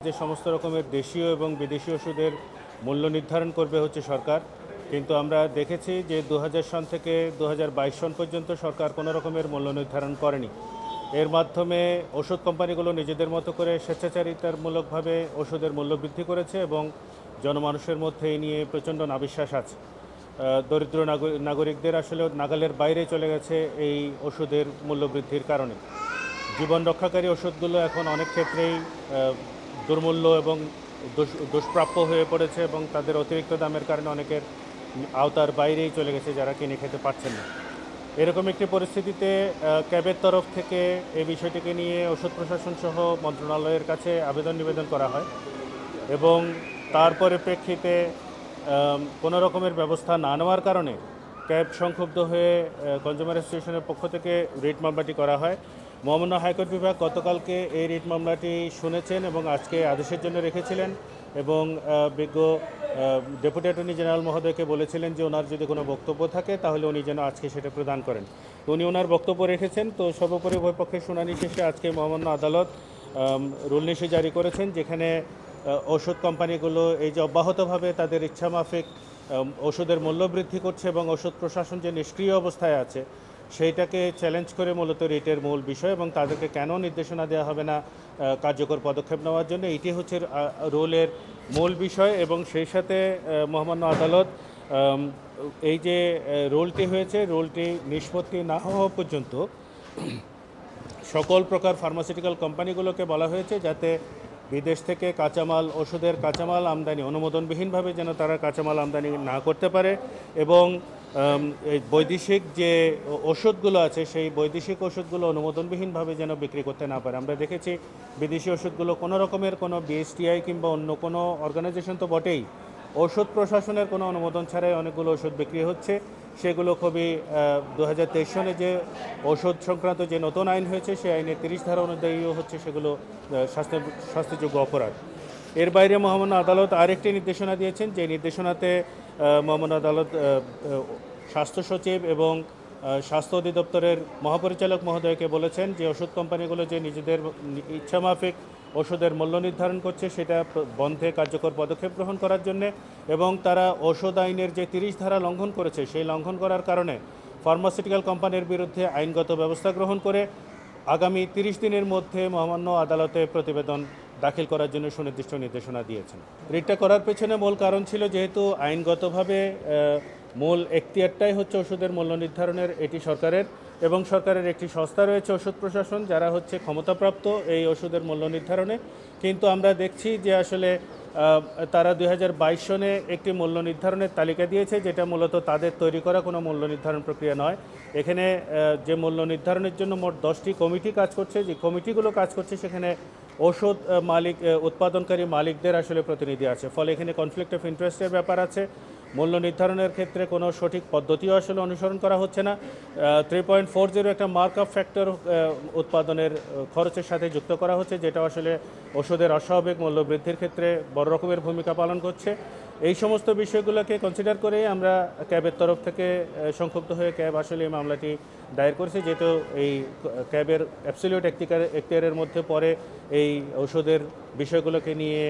যে সমস্ত রকমের দেশীয় এবং বিদেশি ওষুধের মূল্য নির্ধারণ করবে হচ্ছে সরকার, কিন্তু আমরা দেখেছি যে 2000 সন থেকে 2022 সন পর্যন্ত সরকার কোনো রকমের মূল্য নির্ধারণ করেনি। এর মাধ্যমে ওষুধ কোম্পানিগুলো নিজেদের মতো করে স্বেচ্ছাচারিতামূলকভাবে ওষুধের মূল্য বৃদ্ধি করেছে এবং জনমানুষের মধ্যে এই নিয়ে প্রচণ্ড নাবিশ্বাস আছে। দরিদ্র নাগরিকদের আসলে নাগালের বাইরে চলে গেছে এই ওষুধের মূল্য বৃদ্ধির কারণে। জীবন রক্ষাকারী ওষুধগুলো এখন অনেক ক্ষেত্রেই দুর্মূল্য এবং দুষ্প্রাপ্য হয়ে পড়েছে এবং তাদের অতিরিক্ত দামের কারণে অনেকের আওতার বাইরেই চলে গেছে, যারা কিনে খেতে পারছেন না। এরকম একটি পরিস্থিতিতে ক্যাবের তরফ থেকে এই বিষয়টিকে নিয়ে ওষুধ প্রশাসন সহ মন্ত্রণালয়ের কাছে আবেদন নিবেদন করা হয় এবং তার পরিপ্রেক্ষিতে কোনো রকমের ব্যবস্থা না নেওয়ার কারণে ক্যাব সংক্ষুব্ধ হয়ে কনজিউমার অ্যাসোসিয়েশনের পক্ষ থেকে রিট মামলাটি করা হয়। মহামান্য হাইকোর্ট বিভাগ গতকালকে এই রিট মামলাটি শুনেছেন এবং আজকে আদেশের জন্য রেখেছিলেন এবং বিজ্ঞ ডেপুটি অ্যাটর্নি জেনারেল মহোদয়কে বলেছিলেন যে ওনার যদি কোনো বক্তব্য থাকে তাহলে উনি যেন আজকে সেটা প্রদান করেন। তো উনি ওনার বক্তব্য রেখেছেন। তো সর্বোপরি উভয় পক্ষের শুনানি শেষে আজকে মহামান্য আদালত রুলনিশি জারি করেছেন, যেখানে ওষুধ কোম্পানিগুলো এই যে অব্যাহতভাবে তাদের ইচ্ছামাফিক ওষুধের মূল্য বৃদ্ধি করছে এবং ওষুধ প্রশাসন যে নিষ্ক্রিয় অবস্থায় আছে সেইটাকে চ্যালেঞ্জ করে মূলত রিটের মূল বিষয় এবং তাদেরকে কেন নির্দেশনা দেওয়া হবে না কার্যকর পদক্ষেপ নেওয়ার জন্য, এটি হচ্ছে রুলের মূল বিষয়। এবং সেই সাথে মহামান্য আদালত এই যে রুলটি হয়েছে, রুলটি নিষ্পত্তি না হওয়া পর্যন্ত সকল প্রকার ফার্মাসিউটিক্যাল কোম্পানিগুলোকে বলা হয়েছে যাতে বিদেশ থেকে কাঁচামাল, ওষুধের কাঁচামাল আমদানি অনুমোদনবিহীনভাবে যেন তারা কাঁচামাল আমদানি না করতে পারে এবং এই বৈদেশিক যে ওষুধগুলো আছে সেই বৈদেশিক ওষুধগুলো অনুমোদনবিহীনভাবে যেন বিক্রি করতে না পারে। আমরা দেখেছি বিদেশি ওষুধগুলো কোনো রকমের কোনো বিএসটিআই কিংবা অন্য কোনো অর্গানাইজেশন তো বটেই, ওষুধ প্রশাসনের কোনো অনুমোদন ছাড়াই অনেকগুলো ওষুধ বিক্রি হচ্ছে। সেগুলো খুবই 2023 সনে যে ওষুধ সংক্রান্ত যে নতুন আইন হয়েছে সেই আইনের 30 ধারা অনুযায়ীও হচ্ছে সেগুলো শাস্তিযোগ্য অপরাধ। এর বাইরে মহামান্য আদালত আরেকটি নির্দেশনা দিয়েছেন, যে নির্দেশনাতে মহামান্য আদালত স্বাস্থ্য সচিব এবং স্বাস্থ্য অধিদপ্তরের মহাপরিচালক মহোদয়কে বলেছেন যে ওষুধ কোম্পানিগুলো যে নিজেদের ইচ্ছামাফিক ওষুধের মূল্য নির্ধারণ করছে সেটা বন্ধে কার্যকর পদক্ষেপ গ্রহণ করার জন্যে এবং তারা ওষুধ আইনের যে 30 ধারা লঙ্ঘন করেছে সেই লঙ্ঘন করার কারণে ফার্মাসিউটিক্যাল কোম্পানির বিরুদ্ধে আইনগত ব্যবস্থা গ্রহণ করে আগামী 30 দিনের মধ্যে মহামান্য আদালতে প্রতিবেদন দাখিল করার জন্য সুনির্দিষ্ট নির্দেশনা দিয়েছেন। রিটটা করার পেছনে মূল কারণ ছিল যেহেতু আইনগতভাবে মূল এখতিয়ারটাই হচ্ছে ওষুধের মূল্য নির্ধারণের, এটি সরকারের এবং সরকারের একটি সংস্থা রয়েছে ওষুধ প্রশাসন, যারা হচ্ছে ক্ষমতাপ্রাপ্ত এই ওষুধের মূল্য নির্ধারণে। কিন্তু আমরা দেখছি যে আসলে তারা 2022 সনে একটি মূল্য নির্ধারণের তালিকা দিয়েছে, যেটা মূলত তাদের তৈরি করা কোনো মূল্য নির্ধারণ প্রক্রিয়া নয়। এখানে যে মূল্য নির্ধারণের জন্য মোট 10টি কমিটি কাজ করছে, যে কমিটিগুলো কাজ করছে সেখানে ওষুধ উৎপাদনকারী মালিকদের আসলে প্রতিনিধি আছে, ফলে এখানে কনফ্লিক্ট অফ ইন্টারেস্টের ব্যাপার আছে। মূল্য নির্ধারণের ক্ষেত্রে কোনো সঠিক পদ্ধতিও আসলে অনুসরণ করা হচ্ছে না। 3.40 একটা মার্ক আপ ফ্যাক্টর উৎপাদনের খরচের সাথে যুক্ত করা হচ্ছে, যেটা আসলে ওষুধের অস্বাভাবিক মূল্য বৃদ্ধির ক্ষেত্রে বড় রকমের ভূমিকা পালন করছে। এই সমস্ত বিষয়গুলোকে কনসিডার করে আমরা ক্যাবের তরফ থেকে সংক্ষুব্ধ হয়ে ক্যাব আসলে এই মামলাটি দায়ের করেছে, যেহেতু এই ক্যাবের অ্যাবসলিউট এখতিয়ারের মধ্যে পড়ে এই ওষুধের বিষয়গুলোকে নিয়ে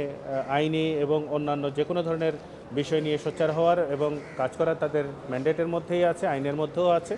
আইনি এবং অন্যান্য যে কোনো ধরনের বিষয় নিয়ে সোচ্চার হওয়ার এবং কাজ করার তাদের ম্যান্ডেটের মধ্যেই আছে, আইনের মধ্যেও আছে।